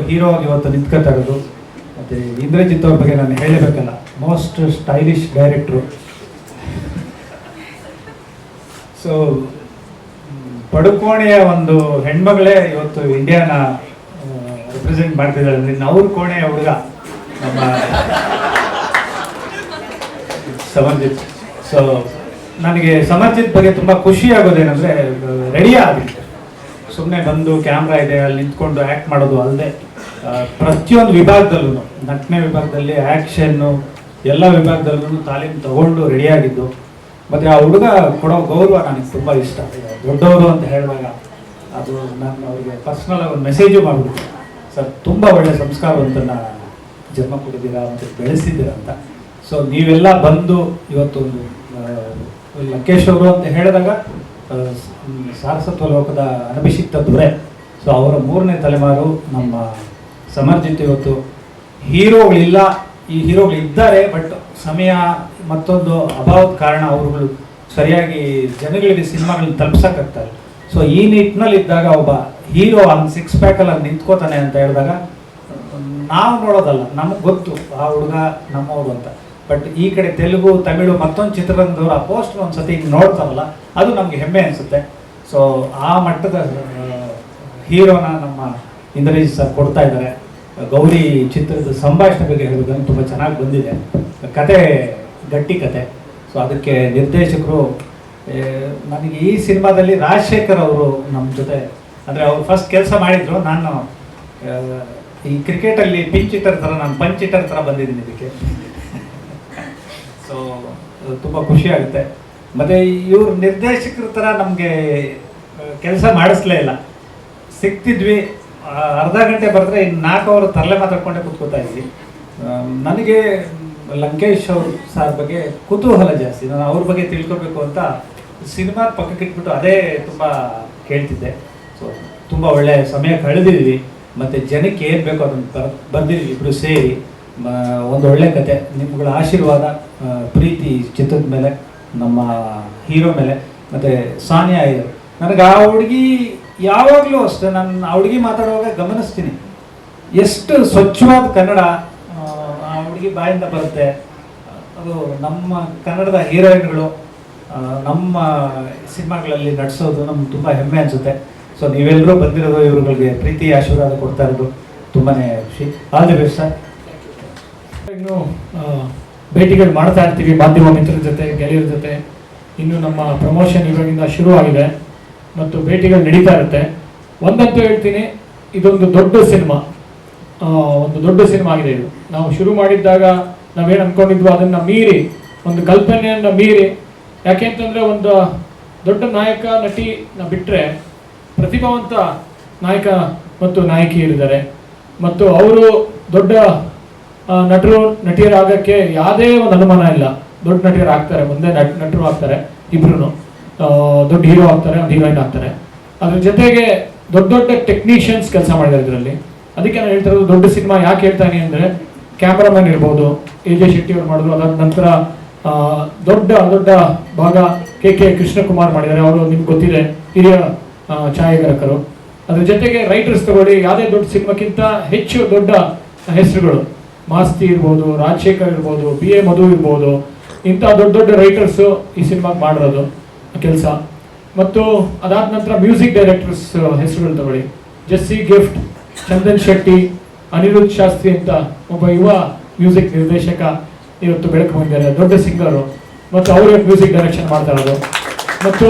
Hero ಆಗಿ ಇವತ್ತು ನಿಂತ್ಕೊತಾ ಇರೋದು. ಮತ್ತು ಇಂದ್ರಜಿತ್ ಅವ್ರ ಬಗ್ಗೆ ನಾನು ಹೇಳಬೇಕಲ್ಲ, ಮೋಸ್ಟ್ ಸ್ಟೈಲಿಶ್ ಡೈರೆಕ್ಟ್ರು. ಸೊ ಪಡುಕೋಣೆಯ ಒಂದು ಹೆಣ್ಮಗಳೇ ಇವತ್ತು ಇಂಡಿಯಾನ ರೆಪ್ರೆಸೆಂಟ್ ಮಾಡ್ತಿದ್ದಾಳೆ ಅಂದರೆ ಅವ್ರ ಕೋಣೆಯ ಹುಡುಗ ನಮ್ಮ ಸಮರ್ಜಿತ್. ಸೊ ನನಗೆ ಸಮರ್ಜಿತ್ ಬಗ್ಗೆ ತುಂಬ ಖುಷಿ ಆಗೋದೇನೆಂದರೆ, ರೆಡಿ ಆಗಿತ್ತು, ಸುಮ್ಮನೆ ಬಂದು ಕ್ಯಾಮ್ರಾ ಇದೆ ಅಲ್ಲಿ ನಿಂತ್ಕೊಂಡು ಆ್ಯಕ್ಟ್ ಮಾಡೋದು ಅಲ್ಲದೆ ಪ್ರತಿಯೊಂದು ವಿಭಾಗದಲ್ಲೂ, ನಟನೆ ವಿಭಾಗದಲ್ಲಿ, ಆ್ಯಕ್ಷನ್ನು, ಎಲ್ಲ ವಿಭಾಗದಲ್ಲೂ ತಾಲೀಮು ತಗೊಂಡು ರೆಡಿಯಾಗಿದ್ದು. ಮತ್ತು ಆ ಹುಡುಗ ಕೊಡೋ ಗೌರವ ನನಗೆ ತುಂಬ ಇಷ್ಟ. ದೊಡ್ಡವರು ಅಂತ ಹೇಳುವಾಗ ಅದು ನಾನು ಅವ್ರಿಗೆ ಪರ್ಸ್ನಲಾಗಿ ಒಂದು ಮೆಸೇಜು ಮಾಡಿಬಿಟ್ಟು, ಸರ್ ತುಂಬ ಒಳ್ಳೆಯ ಸಂಸ್ಕಾರವಂತನ ಜನ್ಮ ಕೊಟ್ಟಿದ್ದೀರಾ ಮತ್ತು ಬೆಳೆಸಿದ್ದೀರಾ ಅಂತ. ಸೊ ನೀವೆಲ್ಲ ಬಂದು ಇವತ್ತು ಲಂಕೇಶ್ ಅವರು ಅಂತ ಹೇಳಿದಾಗ ಸಾರಸತ್ವ ಲೋಕದ ಅನಭಿಷಿಕ್ತ ದೊರೆ. ಸೊ ಅವರ 3ನೇ ತಲೆಮಾರು ನಮ್ಮ ಸಮರ್ಜಿತ್. ಇವತ್ತು ಹೀರೋಗಳಿಲ್ಲ, ಈ ಹೀರೋಗಳಿದ್ದಾರೆ, ಬಟ್ ಸಮಯ ಮತ್ತೊಂದು ಅಭಾವದ ಕಾರಣ ಅವರುಗಳು ಸರಿಯಾಗಿ ಜನಗಳಿಗೆ ಸಿನಿಮಾಗಳನ್ನ ತಲುಪಿಸೋಕ್ಕಾಗ್ತಾರೆ. ಸೊ ಈ ನಿಟ್ಟಿನಲ್ಲಿದ್ದಾಗ ಒಬ್ಬ ಹೀರೋ ಅವ್ನು 6 ಪ್ಯಾಕಲ್ಲಿ ನಿಂತ್ಕೋತಾನೆ ಅಂತ ಹೇಳಿದಾಗ ನಾವು ನೋಡೋದಲ್ಲ, ನಮಗೆ ಗೊತ್ತು ಆ ಹುಡುಗ ನಮ್ಮವರು ಅಂತ. ಬಟ್ ಈ ಕಡೆ ತೆಲುಗು, ತಮಿಳು, ಮತ್ತೊಂದು ಚಿತ್ರರಂಗದವರು ಆ ಪೋಸ್ಟರ್ ಒಂದು ಸತಿ ನೋಡ್ತಾರಲ್ಲ, ಅದು ನಮಗೆ ಹೆಮ್ಮೆ ಅನಿಸುತ್ತೆ. ಸೊ ಆ ಮಟ್ಟದ ಹೀರೋನ ನಮ್ಮ ಇಂದ್ರಜಿತ್ ಸರ್ ಕೊಡ್ತಾ ಇದ್ದಾರೆ. ಗೌರಿ ಚಿತ್ರದ ಸಂಭಾಷಣೆ ಬಗ್ಗೆ ಹೇಳಬೇಕಂದ್ರೆ ತುಂಬ ಚೆನ್ನಾಗಿ ಬಂದಿದೆ. ಕತೆ ಗಟ್ಟಿ ಕತೆ. ಸೊ ಅದಕ್ಕೆ ನಿರ್ದೇಶಕರು, ನನಗೆ ಈ ಸಿನಿಮಾದಲ್ಲಿ ರಾಜಶೇಖರ್ ಅವರು ನಮ್ಮ ಜೊತೆ, ಅಂದರೆ ಅವ್ರು ಫಸ್ಟ್ ಕೆಲಸ ಮಾಡಿದ್ರು. ನಾನು ಈ ಕ್ರಿಕೆಟಲ್ಲಿ ಪಿಂಚ್ ಹಿಟ್ಟರ್ ಥರ, ನಾನು ಪಂಚ್ ಹಿಟ್ಟರ್ ಥರ ಬಂದಿದ್ದೀನಿ ಇದಕ್ಕೆ. ಸೊ ತುಂಬ ಖುಷಿ ಆಗುತ್ತೆ. ಮತ್ತು ಇವ್ರು ನಿರ್ದೇಶಕರ ಥರ ನಮಗೆ ಕೆಲಸ ಮಾಡಿಸ್ಲೇ ಇಲ್ಲ. ಸಿಗ್ತಿದ್ವಿ, ಅರ್ಧ ಗಂಟೆ ಬರೆದ್ರೆ ಇನ್ನು 4 ಅವರು ತರಲೆ ಮಾತಾಡ್ಕೊಂಡೇ ಕೂತ್ಕೋತಾ ಇದ್ವಿ. ನನಗೆ ಲಂಕೇಶ್ ಅವ್ರ ಸಾರ್ ಬಗ್ಗೆ ಕುತೂಹಲ ಜಾಸ್ತಿ. ನಾನು ಅವ್ರ ಬಗ್ಗೆ ತಿಳ್ಕೊಬೇಕು ಅಂತ ಸಿನಿಮಾ ಪಕ್ಕಕ್ಕೆ ಇಟ್ಬಿಟ್ಟು ಅದೇ ತುಂಬ ಕೇಳ್ತಿದ್ದೆ. ಸೊ ತುಂಬ ಒಳ್ಳೆಯ ಸಮಯ ಕಳೆದಿದ್ವಿ. ಮತ್ತು ಜನಕ್ಕೆ ಏನು ಬೇಕೋ ಅದನ್ನು ಬರ್ದಿದ್ವಿ ಇಬ್ಬರು ಸೇರಿ. ಒಂದು ಒಳ್ಳೆ ಕತೆ, ನಿಮ್ಗಳ ಆಶೀರ್ವಾದ, ಪ್ರೀತಿ ಚಿತ್ರದ ಮೇಲೆ, ನಮ್ಮ ಹೀರೋ ಮೇಲೆ. ಮತ್ತು ಸಾನಿಯಾ ಇದು, ನನಗೆ ಆ ಹುಡುಗಿ ಯಾವಾಗಲೂ ಅಷ್ಟೇ, ನಾನು ಆ ಹುಡುಗಿ ಮಾತಾಡುವಾಗ ಗಮನಿಸ್ತೀನಿ ಎಷ್ಟು ಸ್ವಚ್ಛವಾದ ಕನ್ನಡ ಆ ಹುಡುಗಿ ಬಾಯಿಂದ ಬರುತ್ತೆ. ಅದು ನಮ್ಮ ಕನ್ನಡದ ಹೀರೋಯಿನ್ಗಳು ನಮ್ಮ ಸಿನಿಮಾಗಳಲ್ಲಿ ನಟಿಸೋದು ನಮ್ಗೆ ತುಂಬ ಹೆಮ್ಮೆ ಅನಿಸುತ್ತೆ. ಸೊ ನೀವೆಲ್ಲರೂ ಬಂದಿರೋದು, ಇವ್ರುಗಳಿಗೆ ಪ್ರೀತಿ ಆಶೀರ್ವಾದ ಕೊಡ್ತಾ ಇರೋದು ತುಂಬಾ ಖುಷಿ. All the best sir. ಇನ್ನು ಭೇಟಿಗಳು ಮಾಡ್ತಾ ಇರ್ತೀವಿ ಮಾಧ್ಯಮ ಮಿತ್ರರ ಜೊತೆ, ಗೆಳೆಯರ ಜೊತೆ. ಇನ್ನು ನಮ್ಮ ಪ್ರಮೋಷನ್ ಇವಾಗಿಂದ ಶುರು ಆಗಿದೆ ಮತ್ತು ಭೇಟಿಗಳು ನಡೀತಾ ಇರುತ್ತೆ. ಒಂದಂತೂ ಹೇಳ್ತೀನಿ, ಇದೊಂದು ದೊಡ್ಡ ಸಿನಿಮಾ, ಒಂದು ದೊಡ್ಡ ಸಿನಿಮಾ ಆಗಿದೆ ಇದು. ನಾವು ಶುರು ಮಾಡಿದ್ದಾಗ ನಾವೇನು ಅಂದ್ಕೊಂಡಿದ್ವಿ ಅದನ್ನು ಮೀರಿ, ಒಂದು ಕಲ್ಪನೆಯನ್ನು ಮೀರಿ. ಯಾಕೆಂತಂದರೆ ಒಂದು ದೊಡ್ಡ ನಾಯಕ ನಟಿನ ಬಿಟ್ಟರೆ ಪ್ರತಿಭಾವಂತ ನಾಯಕ ಮತ್ತು ನಾಯಕಿಯರಿದ್ದಾರೆ. ಮತ್ತು ಅವರು ದೊಡ್ಡ ನಟರು ನಟಿಯರಾಗಕ್ಕೆ ಯಾವುದೇ ಒಂದು ಅನುಮಾನ ಇಲ್ಲ. ದೊಡ್ಡ ನಟಿಯರು ಆಗ್ತಾರೆ, ಮುಂದೆ ನಟರು ಆಗ್ತಾರೆ, ಇಬ್ರು ದೊಡ್ಡ ಹೀರೋ ಆಗ್ತಾರೆ, ಒಂದು ಹೀರೋಯಿನ್ ಆಗ್ತಾರೆ. ಅದ್ರ ಜೊತೆಗೆ ದೊಡ್ಡ ದೊಡ್ಡ ಟೆಕ್ನಿಷಿಯನ್ಸ್ ಕೆಲಸ ಮಾಡಿದ್ದಾರೆ ಇದರಲ್ಲಿ. ಅದಕ್ಕೆ ನಾನು ಹೇಳ್ತಾ ಇರೋದು, ದೊಡ್ಡ ಸಿನಿಮಾ ಯಾಕೆ ಹೇಳ್ತಾನೆ ಅಂದರೆ, ಕ್ಯಾಮ್ರಾಮನ್ ಇರ್ಬೋದು, ಎ.ಜೆ. ಶೆಟ್ಟಿ ಅವ್ರು ಮಾಡಿದ್ರು. ಅದಾದ ನಂತರ ದೊಡ್ಡ ದೊಡ್ಡ ಭಾಗ ಕೆ ಕೃಷ್ಣಕುಮಾರ್ ಮಾಡಿದ್ದಾರೆ. ಅವರು ನಿಮ್ಗೆ ಗೊತ್ತಿದೆ, ಹಿರಿಯ ಛಾಯಾಗ್ರಾಹಕರು. ಅದ್ರ ಜೊತೆಗೆ ರೈಟರ್ಸ್ ತಗೊಳ್ಳಿ, ಯಾವುದೇ ದೊಡ್ಡ ಸಿನಿಮಾಕ್ಕಿಂತ ಹೆಚ್ಚು ದೊಡ್ಡ ಹೆಸರುಗಳು, ಮಾಸ್ತಿ ಇರ್ಬೋದು, ರಾಜಶೇಖರ್ ಇರ್ಬೋದು, B.A. ಮಧು ಇರ್ಬೋದು, ಇಂಥ ದೊಡ್ಡ ದೊಡ್ಡ ರೈಟರ್ಸು ಈ ಸಿನಿಮಾಗೆ ಮಾಡಿರೋದು ಕೆಲಸ. ಮತ್ತು ಅದಾದ ನಂತರ ಮ್ಯೂಸಿಕ್ ಡೈರೆಕ್ಟರ್ಸ್ ಹೆಸರುಗಳು ತಗೊಳ್ಳಿ, ಜೆಸ್ಸಿ ಗಿಫ್ಟ್, ಚಂದನ್ ಶೆಟ್ಟಿ, ಅನಿರುದ್ಧ್ ಶಾಸ್ತ್ರಿ ಅಂತ ಒಬ್ಬ ಯುವ ಮ್ಯೂಸಿಕ್ ನಿರ್ದೇಶಕ ಇವತ್ತು ಬೆಳಕು ಬಂದಿದ್ದಾರೆ, ದೊಡ್ಡ ಸಿಂಗರು. ಮತ್ತು ಅವರೇ ಮ್ಯೂಸಿಕ್ ಡೈರೆಕ್ಷನ್ ಮಾಡ್ತಾ ಇರೋದು. ಮತ್ತು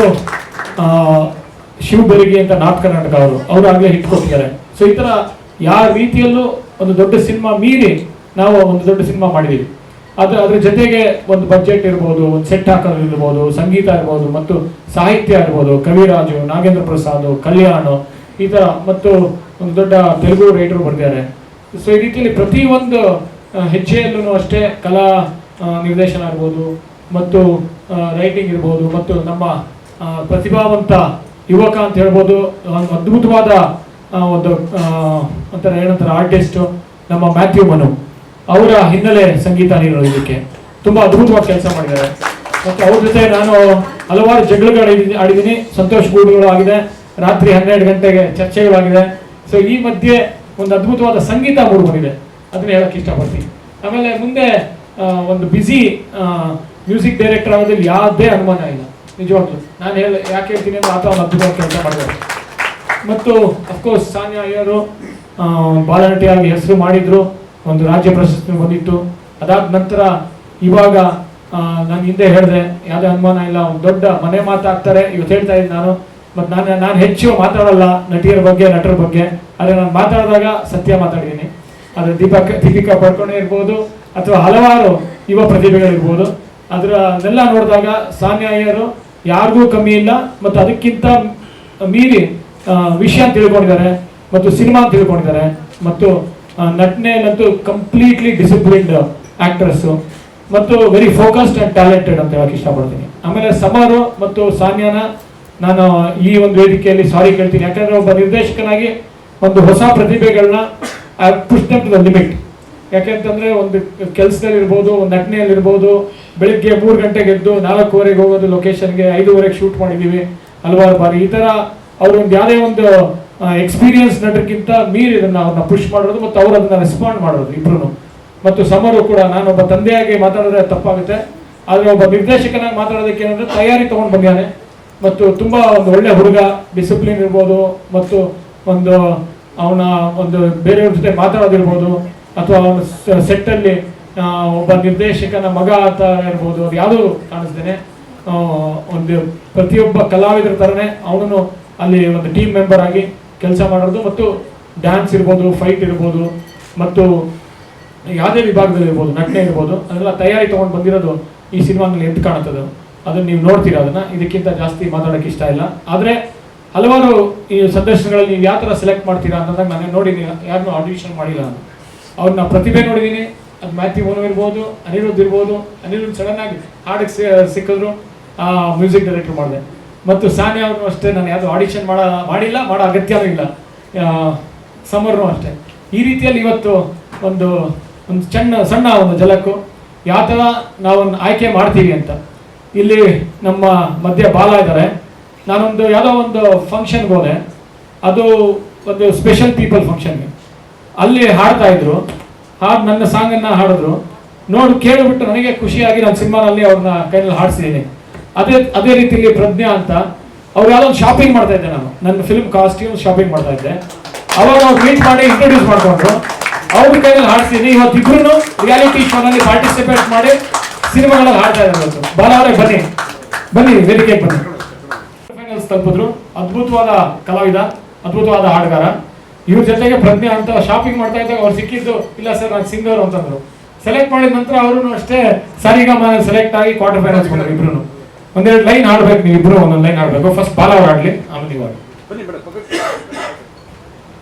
ಶಿವ್ ಬೆರಗಿ ಅಂತ ನಾರ್ತ್ ಕರ್ನಾಟಕ ಅವರು ಆಗಲೇ ಹಿಟ್ ಕೊಟ್ಟಿದ್ದಾರೆ. ಸೊ ಈ ಥರ ಯಾವ ರೀತಿಯಲ್ಲೂ ಒಂದು ದೊಡ್ಡ ಸಿನಿಮಾ ಮೀರಿ ನಾವು ಒಂದು ದೊಡ್ಡ ಸಿನಿಮಾ ಮಾಡಿದ್ದೀವಿ. ಅದ್ರ ಜೊತೆಗೆ ಒಂದು ಬಜೆಟ್ ಇರ್ಬೋದು, ಒಂದು ಸೆಟ್ ಹಾಕೋದು ಇರ್ಬೋದು, ಸಂಗೀತ ಇರ್ಬೋದು, ಮತ್ತು ಸಾಹಿತ್ಯ ಇರ್ಬೋದು, ಕವಿರಾಜು, ನಾಗೇಂದ್ರ ಪ್ರಸಾದ್, ಕಲ್ಯಾಣ್, ಈ ಥರ, ಮತ್ತು ಒಂದು ದೊಡ್ಡ ತೆಲುಗು ರೈಟರು ಬರ್ತಿದ್ದಾರೆ. ಸೊ ಈ ರೀತಿಯಲ್ಲಿ ಪ್ರತಿಯೊಂದು ಹೆಜ್ಜೆಯಲ್ಲೂ ಅಷ್ಟೇ ಕಲಾ ನಿರ್ದೇಶನ ಇರ್ಬೋದು, ಮತ್ತು ರೈಟಿಂಗ್ ಇರ್ಬೋದು, ಮತ್ತು ನಮ್ಮ ಪ್ರತಿಭಾವಂತ ಯುವಕ ಅಂತ ಹೇಳ್ಬೋದು, ಒಂದು ಅದ್ಭುತವಾದ ಒಂದು ಒಂಥರ ಏನಂತಾರೆ ಆರ್ಟಿಸ್ಟು ನಮ್ಮ ಮ್ಯಾಥ್ಯೂ ಮನು, ಅವರ ಹಿನ್ನೆಲೆ ಸಂಗೀತ ನೀಡೋದು ಇದಕ್ಕೆ ತುಂಬ ಅದ್ಭುತವಾಗಿ ಕೆಲಸ ಮಾಡಿದ್ದಾರೆ. ಮತ್ತು ಅವ್ರ ಜೊತೆ ನಾನು ಹಲವಾರು ಜಗಳಗಳು ಆಡಿದ್ದೀನಿ, ಸಂತೋಷ ಗೂಡುಗಳು ಆಗಿದೆ, ರಾತ್ರಿ 12 ಗಂಟೆಗೆ ಚರ್ಚೆಗಳಾಗಿದೆ. ಸೊ ಈ ಮಧ್ಯೆ ಒಂದು ಅದ್ಭುತವಾದ ಸಂಗೀತ ಮೂಡಿ ಬಂದಿದೆ, ಅದನ್ನ ಹೇಳಕ್ಕೆ ಇಷ್ಟಪಡ್ತೀನಿ. ಆಮೇಲೆ ಮುಂದೆ ಒಂದು ಬ್ಯುಸಿ ಮ್ಯೂಸಿಕ್ ಡೈರೆಕ್ಟರ್ ಆಗೋದ್ರಲ್ಲಿ ಯಾವುದೇ ಅನುಮಾನ ಇಲ್ಲ, ನಿಜವಾಗ್ಲೂ ನಾನು ಯಾಕೆ ಹೇಳ್ತೀನಿ ಅಂದ್ರೆ ಆತ ಒಂದು ಅದ್ಭುತವಾದ ಕೆಲಸ ಮಾಡಿದ್ದಾರೆ. ಮತ್ತು ಅಫ್ಕೋರ್ಸ್ ಸಾನ್ಯಾ ಅಯ್ಯರು ಬಾಲನಟಿಯಾಗಿ ಹೆಸರು ಮಾಡಿದ್ರು, ಒಂದು ರಾಜ್ಯ ಪ್ರಶಸ್ತಿ ಬಂದಿತ್ತು. ಅದಾದ ನಂತರ ಇವಾಗ ನಾನು ಹಿಂದೆ ಹೇಳಿದೆ, ಯಾವುದೇ ಅನುಮಾನ ಇಲ್ಲ, ಒಂದು ದೊಡ್ಡ ಮನೆ ಮಾತಾಡ್ತಾರೆ ಇವತ್ತು ಹೇಳ್ತಾ ಇದ್ದೀನಿ ನಾನು. ಮತ್ತು ನಾನು ಹೆಚ್ಚು ಮಾತಾಡಲ್ಲ ನಟಿಯರ ಬಗ್ಗೆ, ನಟರ ಬಗ್ಗೆ, ಆದರೆ ನಾನು ಮಾತಾಡಿದಾಗ ಸತ್ಯ ಮಾತಾಡಿದ್ದೀನಿ. ಅದು ದೀಪಿಕಾ ಪಡ್ಕೊಂಡೇ ಇರ್ಬೋದು ಅಥವಾ ಹಲವಾರು ಯುವ ಪ್ರತಿಭೆಗಳಿರ್ಬೋದು. ಅದನ್ನೆಲ್ಲ ನೋಡಿದಾಗ ಸಾನ್ಯಾ ಅಯ್ಯರು ಯಾರಿಗೂ ಕಮ್ಮಿ ಇಲ್ಲ, ಮತ್ತು ಅದಕ್ಕಿಂತ ಮೀರಿ ವಿಷಯ ತಿಳ್ಕೊಂಡಿದ್ದಾರೆ ಮತ್ತು ಸಿನಿಮಾ ತಿಳ್ಕೊಂಡಿದ್ದಾರೆ. ಮತ್ತು ನಟನೆಯಲ್ಲಂತೂ ಕಂಪ್ಲೀಟ್ಲಿ ಡಿಸಿಪ್ಲಿನ್ಡ್ ಆಕ್ಟ್ರೆಸ್ಸು ಮತ್ತು ವೆರಿ ಫೋಕಸ್ಡ್ ಆ್ಯಂಡ್ ಟ್ಯಾಲೆಂಟೆಡ್ ಅಂತ ಹೇಳಕ್ಕೆ ಇಷ್ಟಪಡ್ತೀನಿ. ಆಮೇಲೆ ಸಮರು ಮತ್ತು ಸಾನ್ಯಾನ ನಾನು ಈ ಒಂದು ವೇದಿಕೆಯಲ್ಲಿ ಸಾರಿ ಕೇಳ್ತೀನಿ, ಯಾಕಂದರೆ ಒಬ್ಬ ನಿರ್ದೇಶಕನಾಗಿ ಒಂದು ಹೊಸ ಪ್ರತಿಭೆಗಳನ್ನ push them to the limit. ಯಾಕೆಂತಂದರೆ ಒಂದು ಕೆಲಸದಲ್ಲಿರ್ಬೋದು, ಒಂದು ನಟನೆಯಲ್ಲಿರ್ಬೋದು, ಬೆಳಿಗ್ಗೆ 3 ಗಂಟೆಗೆ ಎದ್ದು 4:15 ಹೋಗೋದು ಲೊಕೇಶನ್ಗೆ, 5:30 ಶೂಟ್ ಮಾಡಿದ್ದೀವಿ ಹಲವಾರು ಬಾರಿ. ಈ ಥರ ಅವರು ಒಂದು ಯಾವುದೇ ಒಂದು ಎಕ್ಸ್ಪೀರಿಯನ್ಸ್ ನಟರಿಗಿಂತ ಮೀರಿ ಅವ್ರನ್ನ ಪುಷ್ ಮಾಡೋದು ಮತ್ತು ಅವರು ಅದನ್ನ ರೆಸ್ಪಾಂಡ್ ಮಾಡೋದು ಇಬ್ರು. ಮತ್ತು ಸಮರು ಕೂಡ ನಾನೊಬ್ಬ ತಂದೆಯಾಗಿ ಮಾತಾಡಿದ್ರೆ ತಪ್ಪಾಗುತ್ತೆ, ಆದರೆ ಒಬ್ಬ ನಿರ್ದೇಶಕನಾಗಿ ಮಾತಾಡೋದಕ್ಕೆ ಏನಂದರೆ ತಯಾರಿ ತೊಗೊಂಡು ಬಂದಿದ್ದಾನೆ. ಮತ್ತು ತುಂಬ ಒಂದು ಒಳ್ಳೆ ಹುಡುಗ, ಡಿಸಿಪ್ಲಿನ್ ಇರ್ಬೋದು, ಮತ್ತು ಒಂದು ಅವನ ಒಂದು ಬೇರೆಯವ್ರ ಜೊತೆ ಮಾತಾಡೋದಿರ್ಬೋದು, ಅಥವಾ ಅವನ ಸೆಟ್ಟಲ್ಲಿ ಒಬ್ಬ ನಿರ್ದೇಶಕನ ಮಗ ಅಂತ ಇರ್ಬೋದು, ಅದು ಯಾವುದೂ ಕಾಣಿಸ್ದೇನೆ ಒಂದು ಪ್ರತಿಯೊಬ್ಬ ಕಲಾವಿದರ ಥರನೇ ಅವನು ಅಲ್ಲಿ ಒಂದು ಟೀಮ್ ಮೆಂಬರ್ ಆಗಿ ಕೆಲಸ ಮಾಡೋದು. ಮತ್ತು ಡ್ಯಾನ್ಸ್ ಇರ್ಬೋದು, ಫೈಟ್ ಇರ್ಬೋದು, ಮತ್ತು ಯಾವುದೇ ವಿಭಾಗದಲ್ಲಿ ಇರ್ಬೋದು, ನಟನೆ ಇರ್ಬೋದು, ಅದೆಲ್ಲ ತಯಾರಿ ತೊಗೊಂಡು ಬಂದಿರೋದು ಈ ಸಿನಿಮಾನಲ್ಲಿ ಎದ್ದು ಕಾಣುತ್ತದೆ. ಅದನ್ನು ನೀವು ನೋಡ್ತೀರಾ. ಅದನ್ನು ಇದಕ್ಕಿಂತ ಜಾಸ್ತಿ ಮಾತಾಡೋಕ್ಕೆ ಇಷ್ಟ ಇಲ್ಲ. ಆದರೆ ಹಲವಾರು ಈ ಸಂದರ್ಶನಗಳಲ್ಲಿ ನೀವು ಯಾವ ಥರ ಸೆಲೆಕ್ಟ್ ಮಾಡ್ತೀರಾ ಅನ್ನೋದಾಗ ನಾನು ನೋಡಿದ್ದೀನಿ, ಯಾರನ್ನೂ ಆಡಿಷನ್ ಮಾಡಿಲ್ಲ ನಾನು. ಅವ್ರನ್ನ ಪ್ರತಿಭೆ ನೋಡಿದ್ದೀನಿ. ಅದು ಮ್ಯಾಥ್ಯೂ ಮೋನೋ ಇರ್ಬೋದು, ಅನಿರುದ್ಧ್ ಇರ್ಬೋದು. ಅನಿರುದ್ಧ್ ಸಡನ್ನಾಗಿ ಹಾಡಿಗೆ ಸಿಕ್ಕಿದ್ರು, ಮ್ಯೂಸಿಕ್ ಡೈರೆಕ್ಟರ್ ಮಾಡಿದೆ. ಮತ್ತು ಸಾನ್ಯಾ ಅವ್ರನ್ನೂ ಅಷ್ಟೇ ನಾನು ಯಾವುದು ಆಡಿಷನ್ ಮಾಡಿಲ್ಲ, ಮಾಡೋ ಅಗತ್ಯನೂ ಇಲ್ಲ. ಸಮರ್ನೂ ಅಷ್ಟೇ. ಈ ರೀತಿಯಲ್ಲಿ ಇವತ್ತು ಒಂದು ಸಣ್ಣ ಒಂದು ಝಲಕ್ಕು ಯಾವ ಥರ ನಾವು ಆಯ್ಕೆ ಮಾಡ್ತೀವಿ ಅಂತ. ಇಲ್ಲಿ ನಮ್ಮ ಮಧ್ಯೆ ಬಾಲ ಇದ್ದಾರೆ. ನಾನೊಂದು ಯಾವುದೋ ಒಂದು ಫಂಕ್ಷನ್ಗೆ ಹೋದೆ, ಅದು ಒಂದು ಸ್ಪೆಷಲ್ ಪೀಪಲ್ ಫಂಕ್ಷನ್ಗೆ. ಅಲ್ಲಿ ಹಾಡ್ತಾ ಇದ್ರು, ನನ್ನ ಸಾಂಗನ್ನು ಹಾಡಿದ್ರು. ಕೇಳಿಬಿಟ್ಟು ನನಗೆ ಖುಷಿಯಾಗಿ ನಾನು ಸಿನಿಮಾನಲ್ಲಿ ಅವ್ರನ್ನ ಕೈಯಲ್ಲಿ ಹಾಡಿಸಿದ್ದೀನಿ. ಅದೇ ರೀತಿಯಲ್ಲಿ ಪ್ರಜ್ಞಾ ಅಂತ ಅವ್ರು ಯಾವುದೋ ಒಂದು ಶಾಪಿಂಗ್ ಮಾಡ್ತಾ ಇದ್ದೆ, ನಾನು ನನ್ನ ಫಿಲ್ಮ್ ಕಾಸ್ಟ್ಯೂಮ್ ಶಾಪಿಂಗ್ ಮಾಡ್ತಾ ಇದ್ದೆ. ಅವಾಗ ಅವ್ರು ಮೀಟ್ ಮಾಡಿ ಇಂಟ್ರೊಡ್ಯೂಸ್ ಮಾಡಿಕೊಂಡ್ರು, ಅವ್ರ ಕೈಯಲ್ಲಿ ಹಾಡ್ಸಿದ್ದೀನಿ. ಇವತ್ತಿಬ್ರು ರಿಯಾಲಿಟಿ ಶೋನಲ್ಲಿ ಪಾರ್ಟಿಸಿಪೇಟ್ ಮಾಡಿ ಸಿನಿಮಾಗಳಲ್ಲಿ ಹಾಡ್ತಾ ಇದ್ದಾರೆ. ಬಾಲ ಅವರೇ ಬನ್ನಿ ವೇದಿಕೆಗೆ ಬನ್ನಿ. ಫೈನಲ್ಸ್ ತಲುಪಿದ್ರು. ಅದ್ಭುತವಾದ ಕಲಾವಿದ, ಅದ್ಭುತವಾದ ಹಾಡುಗಾರ. ಇವ್ರ ಜೊತೆಗೆ ಪ್ರಜ್ಞಾ ಅಂತ ಶಾಪಿಂಗ್ ಮಾಡ್ತಾ ಇದ್ದಾಗ ಅವ್ರು ಸಿಕ್ಕಿದ್ದು, ಇಲ್ಲ ಸರ್ ನಾನು ಸಿಂಗರ್ ಅಂತಂದ್ರು. ಸೆಲೆಕ್ಟ್ ಮಾಡಿದ ನಂತರ ಅವರು ಅಷ್ಟೇ ಸಾರಿಗಮ ಸೆಲೆಕ್ಟ್ ಆಗಿ ಕ್ವಾರ್ಟರ್ ಫೈನಲ್ಸ್ ಬಂದ್ರು. ಇಬ್ರು ಒಂದೆರಡು ಲೈನ್ ಹಾಡ್ಬೇಕು, ನೀವು ಇಬ್ರು ಒಂದೊಂದು ಲೈನ್ ಹಾಡ್ಬೇಕು. ಫಸ್ಟ್ ಬಾಲ ಅವ್ರು ಆಡ್ಲಿ, ಆಮೇಲೆ ನೀವು ಆಡಿ.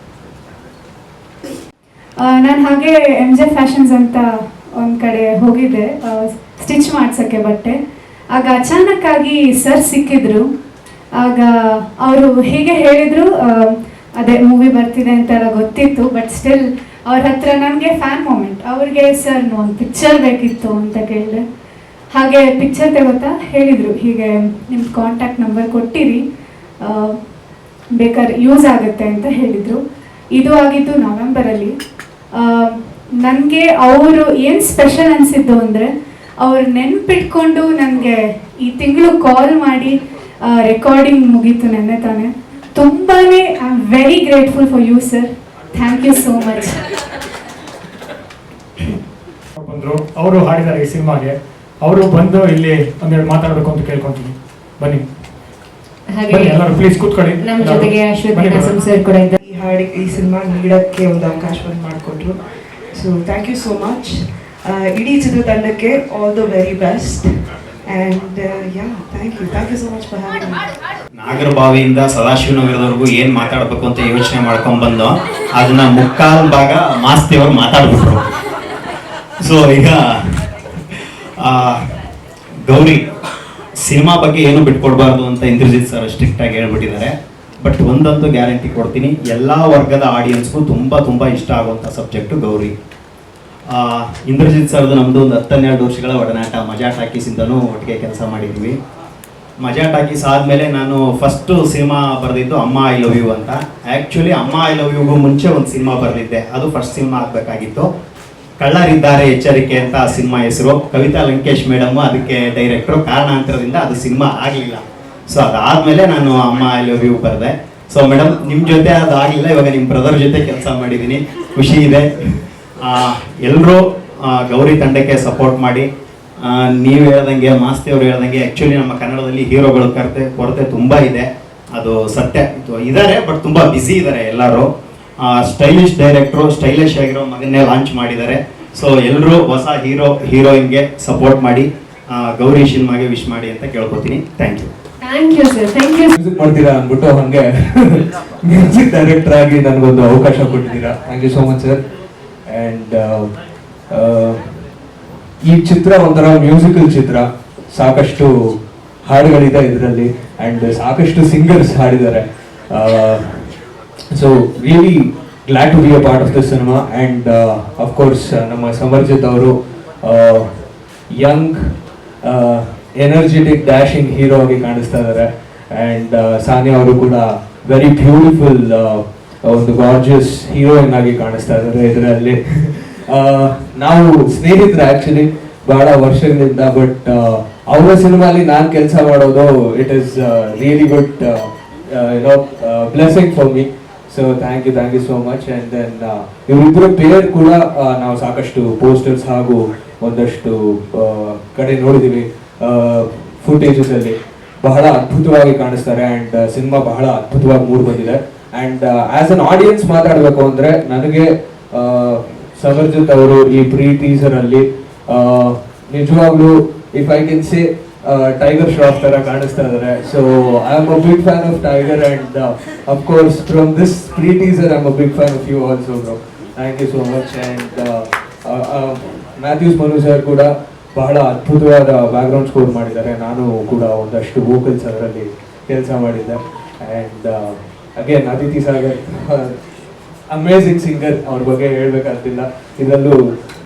ನಾನು ಹಾಗೆ MJ ಫ್ಯಾಷನ್ಸ್ ಅಂತ ಒಂದು ಕಡೆ ಹೋಗಿದ್ದೆ ಸ್ಟಿಚ್ ಮಾಡ್ಸೋಕ್ಕೆ ಬಟ್ಟೆ. ಆಗ ಅಚಾನಕ್ ಆಗಿ ಸರ್ ಸಿಕ್ಕಿದ್ರು. ಆಗ ಅವರು ಹೀಗೆ ಹೇಳಿದರು, ಅದೇ ಮೂವಿ ಬರ್ತಿದೆ ಅಂತೆಲ್ಲ ಗೊತ್ತಿತ್ತು, ಬಟ್ ಸ್ಟಿಲ್ ಅವ್ರ ಹತ್ರ ನನಗೆ ಫ್ಯಾನ್ ಮೂಮೆಂಟ್. ಅವ್ರಿಗೆ ಸರ್ ಒಂದು ಪಿಕ್ಚರ್ ಬೇಕಿತ್ತು ಅಂತ ಕೇಳಿದೆ. ಹಾಗೆ ಪಿಕ್ಚರ್ ತೆಗೋತಾ ಹೇಳಿದರು, ಹೀಗೆ ನಿಮ್ಮ ಕಾಂಟ್ಯಾಕ್ಟ್ ನಂಬರ್ ಕೊಟ್ಟಿರಿ, ಬೇಕಾದ್ರೆ ಯೂಸ್ ಆಗುತ್ತೆ ಅಂತ ಹೇಳಿದರು. ಇದು ಆಗಿದ್ದು ನವೆಂಬರಲ್ಲಿ. ನನಗೆ ಅವರು ಏನು ಸ್ಪೆಷಲ್ ಅನಿಸಿದ್ದು ಅಂದರೆ, ಅವ್ರು ನೆನ್ಪಿಟ್ಕೊಂಡು ನನಗೆ ಈ ತಿಂಗಳು ಕಾಲ್ ಮಾಡಿ ರೆಕಾರ್ಡಿಂಗ್ ಮುಗೀತು ನೆನ್ನೆ ತಾನೆ. ತುಂಬಾ I am very grateful for you sir, thank you so much. ಬಂದರು, ಅವರು ಹಾಡಿದ್ದಾರೆ ಈ ಸಿನಿಮಾಗೆ. ಅವರು ಬಂದು ಇಲ್ಲಿ ಒಂದೆರಡು ಮಾತಾಡಬೇಕು ಅಂತ ಕೇಳ್ಕೊಂತೀನಿ. ಬನ್ನಿ ಎಲ್ಲರೂ ಪ್ಲೀಸ್ ಕೂತ್ಕೊಳ್ಳಿ. ನಮ್ಮ ಜೊತೆಗೆ ಅಶ್ವಥ್ ಸರ್ ಕೂಡ ಇದ್ದಾರೆ. ಈ ಹಾಡಿಗೆ ಈ ಸಿನಿಮಾ ನೀಡೋಕ್ಕೆ ಒಂದು ಅವಕಾಶವನ್ನು ಮಾಡಿಕೊಟ್ರು. So thank you so much. ಇಡೀ ಚಿತ್ರತಂಡಕ್ಕೆ all the very best and yeah thank you so much for having me. ನಾಗರಬಾವಿಯಿಂದ ಸದಾಶಿವನಗರದವರೆಗೂ ಏನು ಮಾತಾಡಬೇಕು ಅಂತ ಯೋಚನೆ ಮಾಡ್ಕೊಂಡು ಬಂದು ಅದನ್ನ ಮುಕ್ಕಾಲು ಭಾಗ ಮಾಸ್ತಿಯವರು ಮಾತಾಡ್ಬಿಟ್ರು. ಸೊ ಈಗ ಗೌರಿ ಸಿನಿಮಾ ಬಗ್ಗೆ ಏನು ಬಿಟ್ಕೊಡ್ಬಾರ್ದು ಅಂತ ಇಂದ್ರಜಿತ್ ಸರ್ ಸ್ಟ್ರಿಕ್ಟ್ ಆಗಿ ಹೇಳ್ಬಿಟ್ಟಿದ್ದಾರೆ. ಬಟ್ ಒಂದಂತೂ ಗ್ಯಾರಂಟಿ ಕೊಡ್ತೀನಿ, ಎಲ್ಲ ವರ್ಗದ ಆಡಿಯನ್ಸ್ಗೂ ತುಂಬ ಇಷ್ಟ ಆಗುವಂಥ ಸಬ್ಜೆಕ್ಟು ಗೌರಿ. ಇಂದ್ರಜಿತ್ ಸರ್ದು ನಮ್ಮದು ಒಂದು 10-12 ವರ್ಷಗಳ ಒಡನಾಟ. ಮಜಾ ಟಾಕೀಸಿಂದನೂ ಒಟ್ಟಿಗೆ ಕೆಲಸ ಮಾಡಿದ್ವಿ. ಮಜಾ ಟಾಕೀಸ್ ಆದಮೇಲೆ ನಾನು ಫಸ್ಟು ಸಿನಿಮಾ ಬರೆದಿದ್ದು ಅಮ್ಮ ಐ ಲವ್ ಯು ಅಂತ. ಆ್ಯಕ್ಚುಲಿ ಅಮ್ಮ ಐ ಲವ್ ಯುಗೂ ಮುಂಚೆ ಒಂದು ಸಿನಿಮಾ ಬರೆದಿದ್ದೆ, ಅದು ಫಸ್ಟ್ ಸಿನಿಮಾ ಆಗಬೇಕಾಗಿತ್ತು. ಕಳ್ಳರಿದ್ದಾರೆ ಎಚ್ಚರಿಕೆ ಅಂತ ಆ ಸಿನಿಮಾ ಹೆಸರು. ಕವಿತಾ ಲಂಕೇಶ್ ಮೇಡಮ್ ಅದಕ್ಕೆ ಡೈರೆಕ್ಟ್ರು. ಕಾರಣಾಂತರದಿಂದ ಅದು ಸಿನಿಮಾ ಆಗಲಿಲ್ಲ. ಸೊ ಅದಾದಮೇಲೆ ನಾನು ಅಮ್ಮ ಐ ಲವ್ ಯು ಬರೆದೆ. ಸೊ ಮೇಡಮ್ ನಿಮ್ಮ ಜೊತೆ ಅದು ಆಗಲಿಲ್ಲ, ಇವಾಗ ನಿಮ್ಮ ಬ್ರದರ್ ಜೊತೆ ಕೆಲಸ ಮಾಡಿದ್ದೀನಿ, ಖುಷಿ ಇದೆ. ಎಲ್ಲರೂ ಗೌರಿ ತಂಡಕ್ಕೆ ಸಪೋರ್ಟ್ ಮಾಡಿ. ನೀವು ಹೇಳ್ದಂಗೆ, ಮಾಸ್ತಿ ಅವರು ಹೇಳ್ದಂಗೆ, ಆ್ಯಕ್ಚುಲಿ ನಮ್ಮ ಕನ್ನಡದಲ್ಲಿ ಹೀರೋಗಳ ಕೊರತೆ ತುಂಬ ಇದೆ, ಅದು ಸತ್ಯ. ಇದ್ದಾರೆ, ಬಟ್ ತುಂಬ ಬ್ಯುಸಿ ಇದ್ದಾರೆ ಎಲ್ಲರೂ. ಸ್ಟೈಲಿಶ್ ಡೈರೆಕ್ಟ್ರು, ಸ್ಟೈಲಿಶ್ ಆಗಿರೋ ಮಗನ್ನೇ ಲಾಂಚ್ ಮಾಡಿದ್ದಾರೆ. ಸೊ ಎಲ್ಲರೂ ಹೊಸ ಹೀರೋಯಿನ್ಗೆ ಸಪೋರ್ಟ್ ಮಾಡಿ, ಗೌರಿ ಸಿನಿಮಾಗೆ ವಿಶ್ ಮಾಡಿ ಅಂತ ಕೇಳ್ಕೊತೀನಿ. Thank you. Thank you sir, thank you. Music ಮಾಡ್ತೀರಾ ಅಂದ್ಬಿಟ್ಟು ಹಂಗೆ ಮ್ಯೂಸಿಕ್ ಡೈರೆಕ್ಟರ್ ಆಗಿ ನನಗೊಂದು ಅವಕಾಶ ಕೊಟ್ಟಿದ್ದೀರಾ. Thank you so much sir. And ಈ ಚಿತ್ರ ಒಂಥರ ಮ್ಯೂಸಿಕಲ್ ಚಿತ್ರ. ಸಾಕಷ್ಟು ಹಾಡುಗಳಿದೆ ಇದರಲ್ಲಿ ಆ್ಯಂಡ್ ಸಾಕಷ್ಟು ಸಿಂಗರ್ಸ್ ಹಾಡಿದ್ದಾರೆ. So really glad to be a part of the cinema. And of course ನಮ್ಮ ಸಮರ್ಜಿತ್ ಅವರು ಯಂಗ್ ಎನರ್ಜೆಟಿಕ್ ಡ್ಯಾಶಿಂಗ್ ಹೀರೋ ಆಗಿ ಕಾಣಿಸ್ತಾ ಇದ್ದಾರೆ. ಆ್ಯಂಡ್ ಸಾನಿಯಾ ಅವರು ಕೂಡ ವೆರಿ ಬ್ಯೂಟಿಫುಲ್ ಒಂದು ಗಾರ್ಜಿಯಸ್ ಹೀರೋಯಿನ್ ಆಗಿ ಕಾಣಿಸ್ತಾ ಇದ್ದಾರೆ ಇದರಲ್ಲಿ. ನಾವು ಸ್ನೇಹಿತರು ಆ್ಯಕ್ಚುಲಿ ಬಹಳ ವರ್ಷಗಳಿಂದ. ಬಟ್ ಅವರ ಸಿನಿಮಾಲಿ ನಾನು ಕೆಲಸ ಮಾಡೋದು it is really good you know blessing for me. So thank you so much. And then ಇವರಿಬ್ಬರ ಪೇರ್ ಕೂಡ ನಾವು ಸಾಕಷ್ಟು ಪೋಸ್ಟರ್ಸ್ ಹಾಗೂ ಒಂದಷ್ಟು ಕಡೆ ನೋಡಿದ್ದೀವಿ ಫುಟೇಜಸ್ ಅಲ್ಲಿ. ಬಹಳ ಅದ್ಭುತವಾಗಿ ಕಾಣಿಸ್ತಾರೆ ಆ್ಯಂಡ್ ಸಿನಿಮಾ ಬಹಳ ಅದ್ಭುತವಾಗಿ ಮೂಡ್ ಬಂದಿದೆ. ಆ್ಯಂಡ್ ಆಸ್ ಅನ್ ಆಡಿಯನ್ಸ್ ಮಾತಾಡಬೇಕು ಅಂದರೆ ನನಗೆ ಸಮರ್ಜಿತ್ ಅವರು ಈ ಪ್ರೀ ಟೀಸರ್ ಅಲ್ಲಿ ನಿಜವಾಗ್ಲೂ if I can say Tiger Shroff ತರ ಕಾಣಿಸ್ತಾ ಇದ್ದಾರೆ. So I am a big fan of Tiger and of course from this pre teaser I am a big fan of you also bro. Thank you so much. And Mathews Manu sir ಕೂಡ ಬಹಳ ಅದ್ಭುತವಾದ background score ಮಾಡಿದ್ದಾರೆ. ನಾನು ಕೂಡ ಒಂದಷ್ಟು ವೋಕಲ್ಸ್ ಅದರಲ್ಲಿ ಕೆಲಸ ಮಾಡಿದ್ದೆ. And again Aditi Sagar amazing singer, ಅವ್ರ ಬಗ್ಗೆ ಹೇಳ್ಬೇಕಾಗ್ತಿಲ್ಲ. ಇದರಲ್ಲೂ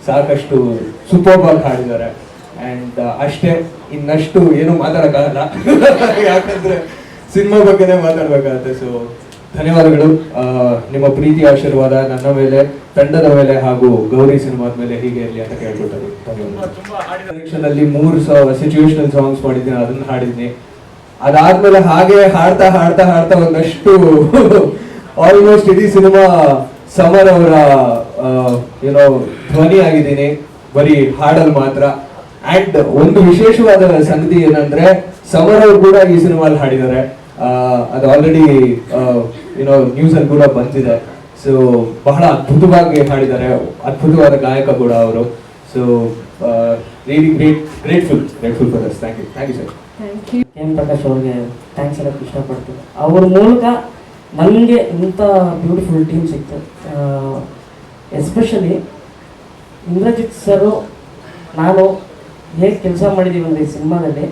ಸಾಕಷ್ಟು ಸೂಪರ್ಬ್ ಆಗಿ ಹಾಡಿದ್ದಾರೆ. ಆ್ಯಂಡ್ ಅಷ್ಟೇ, ಇನ್ನಷ್ಟು ಏನು ಮಾತಾಡೋಕ್ಕಾಗಲ್ಲ ಯಾಕಂದ್ರೆ ಸಿನಿಮಾ ಬಗ್ಗೆನೇ ಮಾತಾಡ್ಬೇಕಾಗತ್ತೆ. ಸೊ ಧನ್ಯವಾದಗಳು. ನಿಮ್ಮ ಪ್ರೀತಿ ಆಶೀರ್ವಾದ ನನ್ನ ಮೇಲೆ, ತಂಡದ ಮೇಲೆ ಹಾಗೂ ಗೌರಿ ಸಿನಿಮಾದ ಮೇಲೆ ಹೀಗೆ ಇರಲಿ ಅಂತ ಕೇಳ್ಕೊಳ್ತಾರೆ. ಧನ್ಯವಾದ. 3 ಸಿಚುವೇಶನಲ್ ಸಾಂಗ್ಸ್ ಮಾಡಿದ್ದೀನಿ, ಅದನ್ನ ಹಾಡಿದ್ದೀನಿ. ಅದಾದ್ಮೇಲೆ ಹಾಗೆ ಹಾಡ್ತಾ ಹಾಡ್ತಾ ಹಾಡ್ತಾ ಒಂದಷ್ಟು ಆಲ್ಮೋಸ್ಟ್ ಇಡೀ ಸಿನಿಮಾ ಸಮರ್ ಅವರ ಏನೋ ಧ್ವನಿ ಆಗಿದ್ದೀನಿ, ಬರೀ ಹಾಡಲ್ ಮಾತ್ರ. ಅಂಡ್ ಒಂದು ವಿಶೇಷವಾದ ಸಂಗತಿ ಏನಂದ್ರೆ ಸಮರ್ ಅವರು ಕೂಡ ಈ ಸಿನಿಮಾಲ್ ಹಾಡಿದ್ದಾರೆ. ಅದು ಆಲ್ರೆಡಿ ಏನೋ ನ್ಯೂಸ್ ಅಲ್ಲಿ ಕೂಡ ಬಂದಿದೆ. ಸೊ ಬಹಳ ಅದ್ಭುತವಾಗಿ ಹಾಡಿದ್ದಾರೆ, ಅದ್ಭುತವಾದ ಗಾಯಕ ಕೂಡ ಅವರು. So really grateful for this. Thank you sir. M Prakash ಅವ್ರಿಗೆ ಥ್ಯಾಂಕ್ಸ್ ಹೇಳಕ್ಕೆ ಇಷ್ಟಪಡ್ತೀನಿ. ಅವ್ರ ಮೂಲಕ ನನಗೆ ಇಂಥ ಬ್ಯೂಟಿಫುಲ್ ಟೀಮ್ ಸಿಕ್ತು. ಎಸ್ಪೆಷಲಿ ಇಂದ್ರಜಿತ್ ಸರು ನಾನು ಹೇಗೆ ಕೆಲಸ ಮಾಡಿದ್ದೀವಿ ಅಂದರೆ ಈ ಸಿನಿಮಾದಲ್ಲಿ,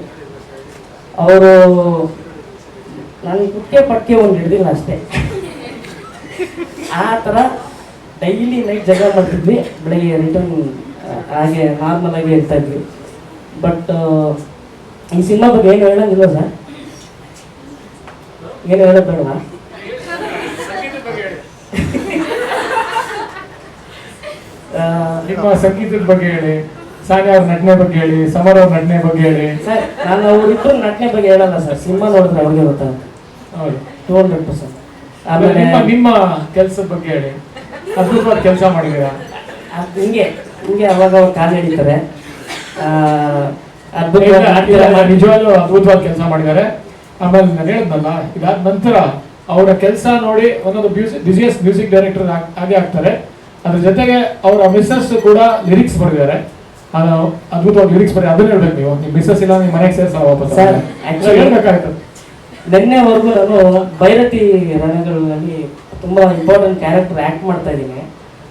ಅವರು ನನಗೆ ಕುಕ್ಕೆ ಪಕ್ಕೆ ಒಂದು ಹಿಡ್ದಿಲ್ಲ ಅಷ್ಟೇ. ಆ ಥರ ಡೈಲಿ ನೈಟ್ ಜಗಳ ಮಾಡ್ತಿದ್ವಿ, ಬೆಳಗ್ಗೆ ರಿಟರ್ನ್ ಹಾಗೆ ನಾರ್ಮಲ್ ಆಗಿ ಇರ್ತಾ ಇದ್ವಿ. ಬಟ್ ಈ ಸಿನಿಮಾ ಬಗ್ಗೆ ಏನು ಹೇಳೋಂಗಿಲ್ಲ ಸರ್, ಏನು ಹೇಳೋದು ಬೇಡವಾ? ನಿಮ್ಮ ಸಂಗೀತದ ಬಗ್ಗೆ ಹೇಳಿ, ಸಾನಿಯಾ ಅವ್ರ ನಟನೆ ಬಗ್ಗೆ ಹೇಳಿ, ಸಮರ್ ಅವ್ರ ನಟನೆ ಬಗ್ಗೆ ಹೇಳಿ. ಸರ್ ನಾನು ಅವರಿಬ್ಬರು ನಟನೆ ಬಗ್ಗೆ ಹೇಳಲ್ಲ ಸರ್, ಸಿನಿಮಾ ನೋಡಿದ್ರೆ ಅವ್ರಿಗೆ ಗೊತ್ತಾಗುತ್ತೆ. ಹೌದು, 200%. ಆಮೇಲೆ ನಿಮ್ಮ ಕೆಲಸದ ಬಗ್ಗೆ ಹೇಳಿ, ಅದ್ಭುತವಾದ ಕೆಲಸ ಮಾಡಿದ್ದೀರಾ. ಅದು ಹಿಂಗೆ ಅವಾಗ ಅವ್ರು ಕಾಲು ಹಿಡಿತಾರೆ. ನಿಜವಾಗ್ಲೂ ಅದ್ಭುತವಾದ ಕೆಲಸ ಮಾಡಿದ್ದಾರೆ. ಆಮೇಲೆ ನಾನು ಹೇಳಿದ್ನಲ್ಲ, ಇದಾದ ನಂತರ ಅವರ ಕೆಲಸ ನೋಡಿ ಒಂದೊಂದು ಬಿಸಿಯೆಸ್ಟ್ ಮ್ಯೂಸಿಕ್ ಡೈರೆಕ್ಟರ್ ಹಾಗೆ ಆಗ್ತಾರೆ. ಅದ್ರ ಜೊತೆಗೆ ಅವರ ಮಿಸ್ಸಸ್ ಕೂಡ ಲಿರಿಕ್ಸ್ ಬರೆದಿದ್ದಾರೆ, ಅದ್ಭುತವಾಗಿ ಲಿರಿಕ್ಸ್ ಬರೀ. ಅದನ್ನ ಹೇಳ್ಬೇಕು ನೀವು, ನಿಮ್ಮ ಮಿಸ್ಸಸ್ ಇಲ್ಲ ನಿಮ್ಮ ಮನೆಗೆ ಸೇರಿಸ ವಾಪಸ್ ಹೇಳ್ಬೇಕಾಯ್ತು. ನಿನ್ನೆವರೆಗೂ ನಾನು ಭೈರತಿ ರಣಗಳಲ್ಲಿ ತುಂಬ ಇಂಪಾರ್ಟೆಂಟ್ ಕ್ಯಾರೆಕ್ಟರ್ ಆ್ಯಕ್ಟ್ ಮಾಡ್ತಾ ಇದ್ದೀನಿ.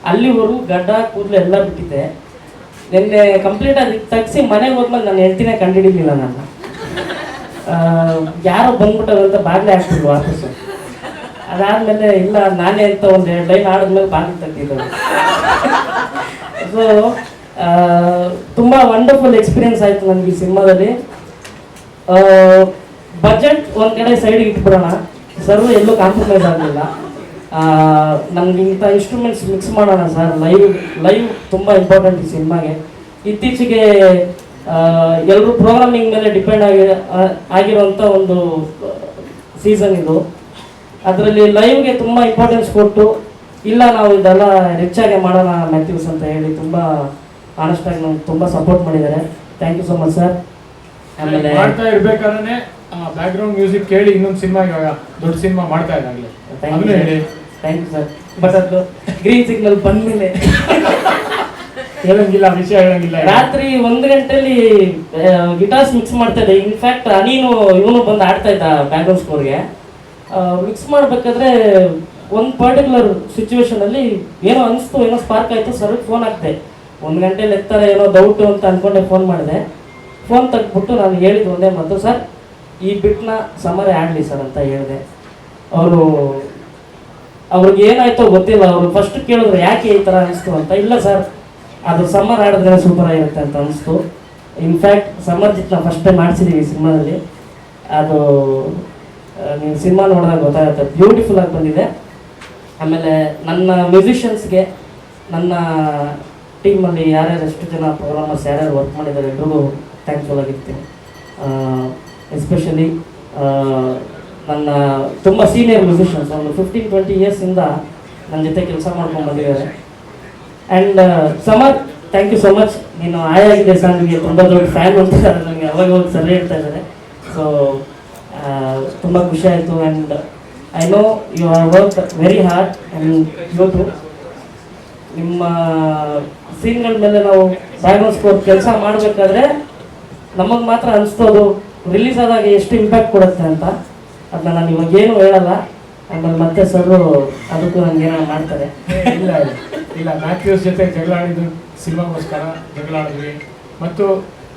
ಅಲ್ಲಿವರೆಗೂ ಗಡ್ಡ ಕೂದಲು ಎಲ್ಲ ಬಿಟ್ಟಿದ್ದೆ. ನಿನ್ನೆ ಕಂಪ್ಲೀಟ್ ಆಗಿ ತಗ್ಸಿ ಮನೆಗೆ ಹೋದ್ಮೇಲೆ ನಾನು ಹೇಳ್ತೀನಿ ಕಂಡುಹಿಡಿಲಿಲ್ಲ. ನಾನು ಯಾರೋ ಬಂದ್ಬಿಟ್ಟರು ಅಂತ ಬಾಗಿಲೇ ಹಾಕ್ತಿದ್ರು ವಾಪಸ್ಸು. ಅದಾದಮೇಲೆ ಇಲ್ಲ ನಾನೇ ಅಂತ ಒಂದು 2 ಲೈನ್ ಆಡಿದ್ಮೇಲೆ ಬಾಗಿಲು ತೆಗ್ದಿದ್ದರು. ಸೊ ತುಂಬ ವಂಡರ್ಫುಲ್ ಎಕ್ಸ್ಪೀರಿಯನ್ಸ್ ಆಯಿತು ನನಗೆ ಈ ಸಿನಿಮಾದಲ್ಲಿ. ಬಜೆಟ್ ಒಂದು ಕಡೆ ಸೈಡ್ಗೆ ಇಟ್ಬಿಡೋಣ, ಸರ್ ಎಲ್ಲೂ ಕಾಂಪ್ರಮೈಸ್ ಆಗಲಿಲ್ಲ. ನಮ್ಗೆ ಇಂಥ ಇನ್ಸ್ಟ್ರೂಮೆಂಟ್ಸ್ ಮಿಕ್ಸ್ ಮಾಡೋಣ ಸರ್, ಲೈವ್ ತುಂಬ ಇಂಪಾರ್ಟೆಂಟ್ ಈ ಸಿನಿಮಾಗೆ. ಇತ್ತೀಚೆಗೆ ಎಲ್ಲರೂ ಪ್ರೋಗ್ರಾಮಿಂಗ್ ಮೇಲೆ ಡಿಪೆಂಡ್ ಆಗಿರುವಂಥ ಒಂದು ಸೀಸನ್ ಇದು. ಅದರಲ್ಲಿ ಲೈವ್ಗೆ ತುಂಬ ಇಂಪಾರ್ಟೆನ್ಸ್ ಕೊಟ್ಟು, ಇಲ್ಲ ನಾವು ಇದೆಲ್ಲ ರಿಚ್ ಆಗಿ ಮಾಡೋಣ ಮ್ಯಾಥ್ಯೂಸ್ ಅಂತ ಹೇಳಿ ತುಂಬ ಆನೆಸ್ಟಾಗಿ ನಮ್ಗೆ ತುಂಬ ಸಪೋರ್ಟ್ ಮಾಡಿದ್ದಾರೆ. Thank you so much sir. ಆಮೇಲೆ ಮಾಡ್ತಾ ಇರ್ಬೇಕಾದ್ರೆ ಬ್ಯಾಕ್ ಗ್ರೌಂಡ್ ಮ್ಯೂಸಿಕ್ ಕೇಳಿ ಇನ್ನೊಂದು ಸಿನಿಮಾ ಇವಾಗ ದೊಡ್ಡ ಸಿನಿಮಾ ಮಾಡ್ತಾ ಇದ್ದಾಗಲೇ ಅದನ್ನು ಹೇಳಿ. Thank you sir. ಬಟ್ ಅದು ಗ್ರೀನ್ ಸಿಗ್ನಲ್ ಬಂದ್ಮೇಲೆ ಹೇಳಂಗಿಲ್ಲ, ವಿಷಯ ಹೇಳಂಗಿಲ್ಲ. ರಾತ್ರಿ 1 ಗಂಟೆಲಿ ಗಿಟಾರ್ಸ್ ಮಿಕ್ಸ್ ಮಾಡ್ತಾ ಇದ್ದೆ. ಇನ್ಫ್ಯಾಕ್ಟ್ ಅನೀನು ಇವನು ಬಂದು ಆಡ್ತಾ ಇದ್ದ ಬ್ಯಾಕ್ಗ್ರೌಂಡ್ ಸ್ಕೋರ್ಗೆ. ಮಿಕ್ಸ್ ಮಾಡಬೇಕಾದ್ರೆ ಒಂದು ಪರ್ಟಿಕ್ಯುಲರ್ ಸಿಚುವೇಶನಲ್ಲಿ ಏನೋ ಅನಿಸ್ತು, ಏನೋ ಸ್ಪಾರ್ಕ್ ಆಯಿತು, ಸರ್ಗೆ ಫೋನ್ ಹಾಕ್ದೆ. 1 ಗಂಟೆಲಿ ಎತ್ತಾರೆ, ಏನೋ ಡೌಟು ಅಂತ ಅಂದ್ಕೊಂಡೆ ಫೋನ್ ಮಾಡಿದೆ. ಫೋನ್ ತೆಗೆದ್ಬಿಟ್ಟು ನಾನು ಹೇಳಿದ್ದು ಒಂದೇ ಮಾತು, ಸರ್ ಈ ಬಿಟ್ನ ಸಮರೇ ಆಡಲಿ ಸರ್ ಅಂತ ಹೇಳಿದೆ. ಅವ್ರಿಗೆ ಏನಾಯ್ತೋ ಗೊತ್ತಿಲ್ಲ, ಅವರು ಫಸ್ಟ್ ಕೇಳಿದ್ರು ಯಾಕೆ ಈ ಥರ ಅನಿಸ್ತು ಅಂತ. ಇಲ್ಲ ಸರ್ ಅದು ಸಮ್ಮರ್ ಆಡಿದ್ರೆ ಸೂಪರ್ ಆಗಿರುತ್ತೆ ಅಂತ ಅನಿಸ್ತು. ಇನ್ಫ್ಯಾಕ್ಟ್ ಸಮರ್ಜಿತ್ನ ಫಸ್ಟ್ ಟೈಮ್ ಮಾಡಿಸಿದ್ದೀವಿ ಸಿನಿಮಾದಲ್ಲಿ. ಅದು ನೀವು ಸಿನಿಮಾ ನೋಡಿದಾಗ ಗೊತ್ತಾಗುತ್ತೆ, ಬ್ಯೂಟಿಫುಲ್ ಆಗಿ ಬಂದಿದೆ. ಆಮೇಲೆ ನನ್ನ ಮ್ಯೂಸಿಷಿಯನ್ಸ್ಗೆ, ನನ್ನ ಟೀಮಲ್ಲಿ ಯಾರ್ಯಾರು ಎಷ್ಟು ಜನ ಪ್ರೋಗ್ರಾಮರ್ಸ್ ಯಾರ್ಯಾರು ವರ್ಕ್ ಮಾಡಿದ್ದಾರೆ ಎಲ್ರಿಗೂ ಥ್ಯಾಂಕ್ಫುಲ್ ಆಗಿರ್ತೀನಿ. ಎಸ್ಪೆಷಲಿ ನನ್ನ ತುಂಬ ಸೀನಿಯರ್ ಮ್ಯೂಸಿಷಿಯನ್ಸ್, ಒಂದು 15-20 ಇಯರ್ಸಿಂದ ನನ್ನ ಜೊತೆ ಕೆಲಸ ಮಾಡ್ಕೊಂಡು ಬಂದಿದ್ದಾರೆ. And Samar, thank you so much. ನೀನು ಆಯಾಗಿದೆ ಸಾಂಗಿಗೆ ತುಂಬ ದೊಡ್ಡ ಫ್ಯಾನ್ ಅಂತ ನನಗೆ ಅವಾಗ ಹೋಗಿ ಸರಿ ಹೇಳ್ತಾ ಇದ್ದಾರೆ. ಸೊ ತುಂಬ ಖುಷಿ ಆಯಿತು. And I know you have work very hard and ಇವತ್ತು ನಿಮ್ಮ ಸೀನ್ಗಳ ಮೇಲೆ ನಾವು ಬ್ಯಾಕ್ಗ್ರೌಂಡ್ ಸ್ಕೋರ್ ಕೆಲಸ ಮಾಡಬೇಕಾದ್ರೆ ನಮಗೆ ಮಾತ್ರ ಅನಿಸ್ತೋದು ರಿಲೀಸ್ ಆದಾಗ ಎಷ್ಟು ಇಂಪ್ಯಾಕ್ಟ್ ಕೊಡುತ್ತೆ ಅಂತ. ಅದನ್ನ ನಾನು ಇವಾಗೇನು ಹೇಳಲ್ಲ, ಆಮೇಲೆ ಮತ್ತೆ ಸರ್ ಅದಕ್ಕೂ ನನಗೇನೋ ಮಾಡ್ತಾರೆ. ಇಲ್ಲ ಇಲ್ಲ, ಮ್ಯಾಥ್ಯೂಸ್ ಜೊತೆ ಜಗಳ ಆಡಿದ್ದು ಸಿನಿಮಾಗೋಸ್ಕರ ಜಗಳ ಆಡಿದ್ವಿ ಮತ್ತು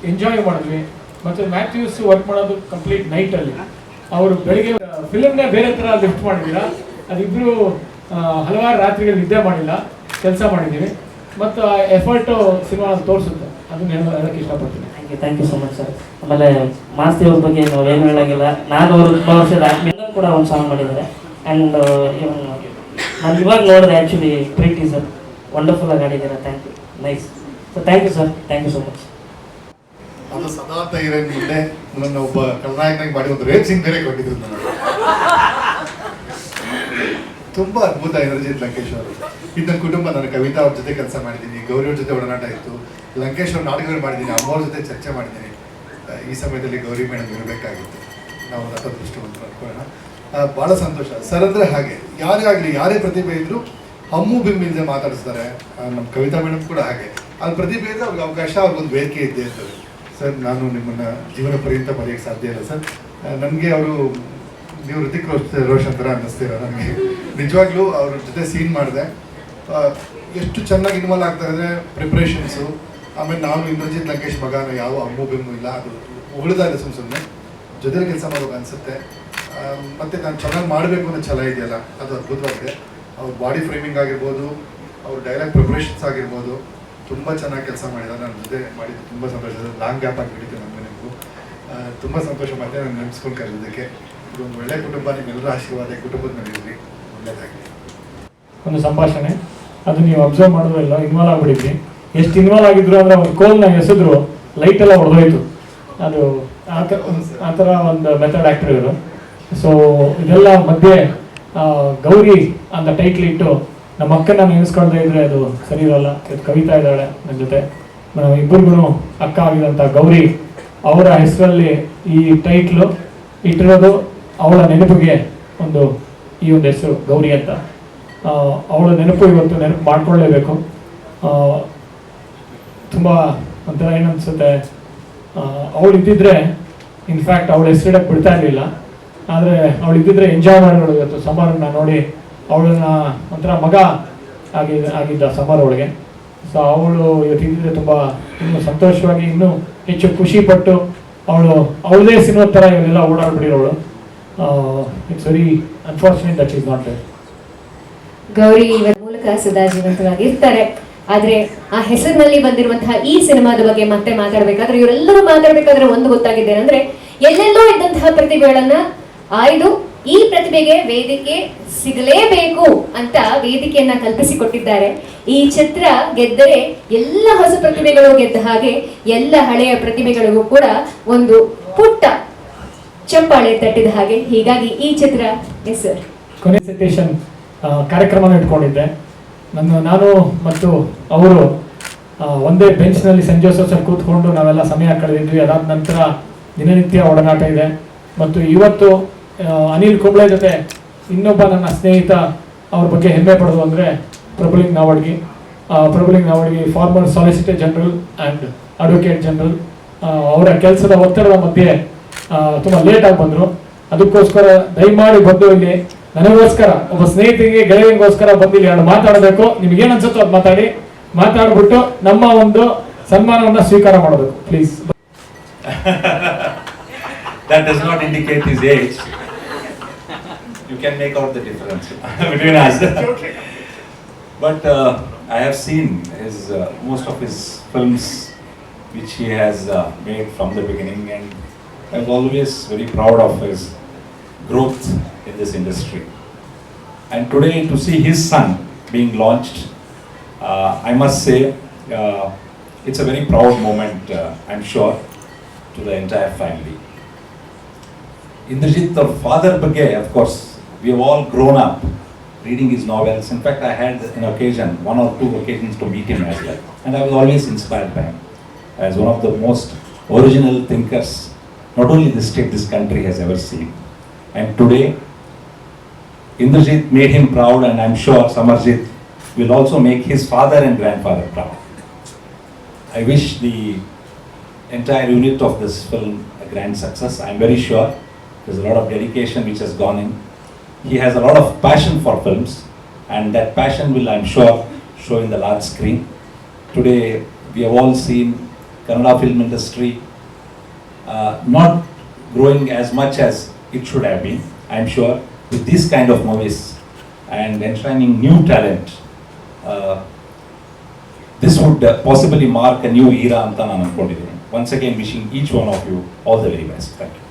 ಎಂಜಾಯ್ ಮಾಡಿದ್ವಿ. ಮತ್ತು ಮ್ಯಾಥ್ಯೂಸ್ ವರ್ಕ್ ಮಾಡೋದು ಕಂಪ್ಲೀಟ್ ನೈಟಲ್ಲಿ. ಅವರು ಬೆಳಿಗ್ಗೆ ಫಿಲ್ಮ್ನೇ ಬೇರೆ ಥರ ಲಿಫ್ಟ್ ಮಾಡಿದ್ದೀರಾ. ಅದಿಬ್ಬರು ಹಲವಾರು ರಾತ್ರಿಗಳು ನಿದ್ದೆ ಮಾಡಿಲ್ಲ, ಕೆಲಸ ಮಾಡಿದ್ದೀವಿ. ಮತ್ತು ಆ ಎಫರ್ಟು ಸಿನಿಮಾ ತೋರಿಸುತ್ತೆ, ಅದನ್ನು ಹೇಳೋಕ್ಕೆ ಇಷ್ಟಪಡ್ತೀನಿ. Thank you so much sir. ಆಮೇಲೆ ಮಾಸ್ತಿ ಅವ್ರ ಬಗ್ಗೆ ನಾವು ಏನು ಹೇಳೋಂಗಿಲ್ಲ. ನಾನು ಅವರು ತುಂಬ ವರ್ಷದ ಆದ್ಮೇಲೆ ಕೂಡ ಒಂದು ಸಾಂಗ್ ಮಾಡಿದ್ದಾರೆ. ಆ್ಯಂಡ್ ನಾನು ಇವಾಗ ನೋಡಿದೆ ಆ್ಯಕ್ಚುಲಿ ಪ್ರೀತಿ ಸರ್, ವಂಡರ್ಫುಲ್ ಆಗಿ ಆಡಿದ್ದೀರಾ. Thank you, nice. So thank you sir, thank you so much. ಅದು ಸದಾ ತೈರನ್ ಮುಂದೆ ನನ್ನ ಒಬ್ಬ ಕಲ್ನಾಯಕನಾಗಿ ಮಾಡಿ ಒಂದು ರೇಪ್ ಸೀನ್ ಬೇರೆ ಕೊಟ್ಟಿದ್ರು ನನಗೆ. ತುಂಬ ಅದ್ಭುತ ಎನರ್ಜಿ ಲಂಕೇಶ್ ಅವರು. ಇದು ನನ್ನ ಕುಟುಂಬ, ನನ್ನ ಕವಿತಾ ಅವ್ರ ಜೊತೆ ಕೆಲಸ ಮಾಡಿದ್ದೀನಿ, ಗೌರಿ ಅವ್ರ ಜೊತೆ ಒಡನಾಟ ಇತ್ತು, ಲಂಕೇಶ್ ಅವ್ರ ನಾಟಕಗಳು ಮಾಡಿದ್ದೀನಿ, ಅಮ್ಮವ್ರ ಜೊತೆ ಚರ್ಚೆ ಮಾಡಿದ್ದೀನಿ. ಈ ಸಮಯದಲ್ಲಿ ಗೌರಿ ಮೇಡಮ್ ಇರಬೇಕಾಗಿತ್ತು, ನಾವು ನಟದೃಷ್ಟವಂತ ಅನ್ಕೊಳ್ಳೋಣ. ಭಾಳ ಸಂತೋಷ ಸರ್. ಅಂದರೆ ಹಾಗೆ ಯಾರೇ ಆಗಲಿ, ಯಾರೇ ಪ್ರತಿಭೆ ಇದ್ದರೂ ಹಮ್ಮು ಬಿಮ್ಮಿಲ್ಲದೆ ಮಾತಾಡಿಸ್ತಾರೆ. ನಮ್ಮ ಕವಿತಾ ಮೇಡಮ್ ಕೂಡ ಹಾಗೆ. ಅಲ್ಲಿ ಪ್ರತಿಭೆ ಇದ್ದರೆ ಅವ್ರಿಗೆ ಅವಕಾಶ, ಅವ್ರಿಗೊಂದು ವೇದಿಕೆ ಇದ್ದೇ ಇರ್ತದೆ. ಸರ್ ನಾನು ನಿಮ್ಮನ್ನು ಜೀವನ ಪರ್ಯಂತ ಮರೆಯೋಕ್ಕೆ ಸಾಧ್ಯ ಇಲ್ಲ ಸರ್. ನನಗೆ ಅವರು, ನೀವು ಋತಿಕ್ ರೋಷನ್ ಥರ ಅನ್ನಿಸ್ತೀರ ನನಗೆ. ನಿಜವಾಗ್ಲೂ ಅವ್ರ ಜೊತೆ ಸೀನ್ ಮಾಡಿದೆ, ಎಷ್ಟು ಚೆನ್ನಾಗಿ ಇನ್ವಾಲ್ವ್ ಆಗ್ತಾರೆ ಅಂದರೆ ಪ್ರಿಪ್ರೇಷನ್ಸು. ಆಮೇಲೆ ನಾನು ಇಂದ್ರಜಿತ್ ಲಂಕೇಶ್ ಮಗನ ಯಾವ ಅಮ್ಮು ಬೆಮ್ಮು ಇಲ್ಲ, ಅದು ಉಳಿದಾಗಿದೆ ಸುಮ್ಮನೆ ಜೊತೆಲಿ ಕೆಲಸ ಮಾಡೋಕೆ ಅನಿಸುತ್ತೆ. ಮತ್ತು ನಾನು ಚೆನ್ನಾಗಿ ಮಾಡಬೇಕು ಅನ್ನೋ ಛಲ ಇದೆಯಲ್ಲ, ಅದು ಅದ್ಭುತವಾಗಿದೆ. ಅವ್ರ ಬಾಡಿ ಫ್ರೇಮಿಂಗ್ ಆಗಿರ್ಬೋದು, ಅವ್ರ ಡೈಲಾಗ್ ಪ್ರಿಪ್ರೇಷನ್ಸ್ ಆಗಿರ್ಬೋದು, ತುಂಬ ಚೆನ್ನಾಗಿ ಕೆಲಸ ಮಾಡಿದ್ದಾರೆ. ನನ್ನ ಜೊತೆ ಮಾಡಿದ್ದು ತುಂಬ ಸಂತೋಷ. ಲಾಂಗ್ ಗ್ಯಾಪ್ ಆಗಿಬಿಟ್ಟಿತ್ತು ನಮಗೆ, ನಿಮಗೂ ತುಂಬ ಸಂತೋಷ. ಮತ್ತೆ ನಾನು ನೆನೆಸ್ಕೊಂಡು ಕರೆಯೋದಕ್ಕೆ ಇದೊಂದು ಒಳ್ಳೆಯ ಕುಟುಂಬ, ನಿಮ್ಮೆಲ್ಲರ ಆಶೀರ್ವಾದ ಕುಟುಂಬದ ಮೇಲೆ ಇರಲಿ, ಒಳ್ಳೆಯದಾಗಲಿ. ಒಂದು ಸಂಭಾಷಣೆ, ಅದು ನೀವು ಅಬ್ಸರ್ವ್ ಮಾಡೋದ್ರಲ್ಲ, ಇನ್ವಾಲ್ವ್ ಆಗಿಬಿಟ್ಟಿದ್ವಿ. ಎಷ್ಟು ಇನ್ವಾಲ್ವ್ ಆಗಿದ್ರು ಅಂದರೆ ಅವ್ರ ಕೋಲ್ನ ಎಸೆದ್ರು ಲೈಟೆಲ್ಲ ಹೊಡೆದೋಯ್ತು. ಅದು ಆ ಥರ ಒಂದು ಮೆಥಡ್ ಆ್ಯಕ್ಟರ್ ಇವರು. ಸೊ ಇದೆಲ್ಲ ಮಧ್ಯೆ ಗೌರಿ ಅಂತ ಟೈಟ್ಲ್ ಇಟ್ಟು ನಮ್ಮ ಅಕ್ಕನ ನೆನೆಸ್ಕೊಳ್ತಾ ಇದ್ರೆ ಅದು ಸರಿ ಇರೋಲ್ಲ. ಇದು ಕವಿತಾ ಇದ್ದಾಳೆ ನನ್ನ ಜೊತೆ, ಇಬ್ಬರಿಗೂ ಅಕ್ಕ ಆಗಿದಂಥ ಗೌರಿ, ಅವರ ಹೆಸರಲ್ಲಿ ಈ ಟೈಟ್ಲು ಇಟ್ಟಿರೋದು ಅವಳ ನೆನಪಿಗೆ. ಈ ಒಂದು ಹೆಸರು ಗೌರಿ ಅಂತ, ಅವಳ ನೆನಪು ಇವತ್ತು ನೆನಪು ಮಾಡ್ಕೊಳ್ಳೇಬೇಕು. ತುಂಬ ಒಂಥರ ಏನನ್ಸುತ್ತೆ, ಅವಳು ಇದ್ದಿದ್ರೆ ಇನ್ಫ್ಯಾಕ್ಟ್ ಅವಳು ಹೆಸರಿಡಕ್ಕೆ ಬಿಡ್ತಾ ಇರಲಿಲ್ಲ. ಆದರೆ ಅವಳು ಇದ್ದಿದ್ರೆ ಎಂಜಾಯ್ ಮಾಡೋಳು. ಇವತ್ತು ಸಮರನ್ನ ನೋಡಿ ಅವಳನ್ನ ಒಂಥರ ಮಗ ಆಗಿದ್ದ ಸಮರ್ ಅವಳಿಗೆ. ಸೊ ಅವಳು ಇವತ್ತು ಇದ್ದಿದ್ರೆ ತುಂಬ ಇನ್ನೂ ಸಂತೋಷವಾಗಿ, ಇನ್ನೂ ಹೆಚ್ಚು ಖುಷಿ ಪಟ್ಟು ಅವಳದೇ ಸಿನಿಮಾ ಥರ ಇವೆಲ್ಲ ಓಡಾಡ್ಬಿಟ್ಟಿರೋಳು. It's very unfortunate that is not there. Gauri ಇವರ ಮೂಲಕ ಸದಾ ಜೀವಂತವಾಗಿರ್ತಾರೆ. ಆದ್ರೆ ಆ ಹೆಸರಿನಲ್ಲಿ ಬಂದಿರುವಂತಹ ಈ ಸಿನಿಮಾದ ಬಗ್ಗೆ ಮತ್ತೆ ಮಾತಾಡ್ಬೇಕಾದ್ರೆ, ಇವರೆಲ್ಲರೂ ಮಾತಾಡ್ಬೇಕಾದ್ರೆ ಒಂದು ಗೊತ್ತಾಗಿದೆ ಅಂದ್ರೆ, ಎಲ್ಲೆಲ್ಲೋ ಇದ್ದಂತಹ ಪ್ರತಿಭೆಗಳನ್ನ ಆಯ್ದು ಈ ಪ್ರತಿಭೆಗೆ ವೇದಿಕೆ ಸಿಗಲೇಬೇಕು ಅಂತ ವೇದಿಕೆಯನ್ನ ಕಲ್ಪಿಸಿಕೊಟ್ಟಿದ್ದಾರೆ. ಈ ಚಿತ್ರ ಗೆದ್ದರೆ ಎಲ್ಲ ಹೊಸ ಪ್ರತಿಭೆಗಳು ಗೆದ್ದ ಹಾಗೆ ಎಲ್ಲ ಹಳೆಯ ಪ್ರತಿಭೆಗಳಿಗೂ ಕೂಡ ಒಂದು ಪುಟ್ಟ ಚಪ್ಪಾಳೆ ತಟ್ಟಿದ ಹಾಗೆ. ಹೀಗಾಗಿ ಈ ಚಿತ್ರ ಸರ್ ಕೊನೆ ಸೆಟೇಷನ್ ಕಾರ್ಯಕ್ರಮನ ಇಟ್ಕೊಂಡಿದ್ದೆ. ನಾನು ಮತ್ತು ಅವರು ಒಂದೇ ಬೆಂಚ್ನಲ್ಲಿ ಸೆಂಟ್ ಜೋಸೆಫ್ ಸರ್ ಕೂತ್ಕೊಂಡು ನಾವೆಲ್ಲ ಸಮಯ ಕಳೆದಿದ್ವಿ. ಅದಾದ ನಂತರ ದಿನನಿತ್ಯ ಒಡನಾಟ ಇದೆ. ಮತ್ತು ಇವತ್ತು ಅನಿಲ್ ಕುಂಬ್ಳೆ ಜೊತೆ ಇನ್ನೊಬ್ಬ ನನ್ನ ಸ್ನೇಹಿತ ಅವ್ರ ಬಗ್ಗೆ ಹೆಮ್ಮೆ ಪಡೋದು ಅಂದರೆ Prabhuling Navadgi. Prabhuling Navadgi former solicitor general and advocate general. ಅವರ ಕೆಲಸದ ಒತ್ತಡದ ಮಧ್ಯೆ ತುಂಬ ಲೇಟಾಗಿ ಬಂದರು. ಅದಕ್ಕೋಸ್ಕರ ದಯಮಾಡಿ ಬಂದು ಇಲ್ಲಿ ನನಗೋಸ್ಕರ ಒಬ್ಬ ಸ್ನೇಹಿತರಿಗೆ ಗೆಳೆಯನಿಗೋಸ್ಕರ ಬಂದಿಲ್ಲಿ ಎರಡು ಮಾತಾಡಬೇಕು. ನಿಮ್ಗೇನು ಅನ್ಸುತ್ತೋ ಅದು ಮಾತಾಡ್ಬಿಟ್ಟು ನಮ್ಮ ಒಂದು ಸನ್ಮಾನವನ್ನು ಸ್ವೀಕಾರ ಮಾಡಬೇಕು please. That does not indicate his age. You can make out the difference between us. But I have seen most of his films which he has made from the beginning, and I was always very proud of his growth in this industry. And today to see his son being launched, I must say it's a very proud moment, I'm sure, to the entire family. Indrajit, the father ಬಗ್ಗೆ, of course, we have all grown up reading his novels. In fact, I had one or two occasions to meet him as well. And I was always inspired by him as one of the most original thinkers, not only this state, this country has ever seen. And today, Indrajit made him proud, and I'm sure Samarjit will also make his father and grandfather proud. I wish the entire unit of this film a grand success. I'm very sure there's a lot of dedication which has gone in. He has a lot of passion for films, and that passion will, I'm sure, show in the large screen. Today, we have all seen Kannada film industry not growing as much as it should have been. I'm sure with these kind of movies and enshrining new talent, this would possibly mark a new era anta nanu andukondiddeni. Once again, wishing each one of you all the very best. Thank you.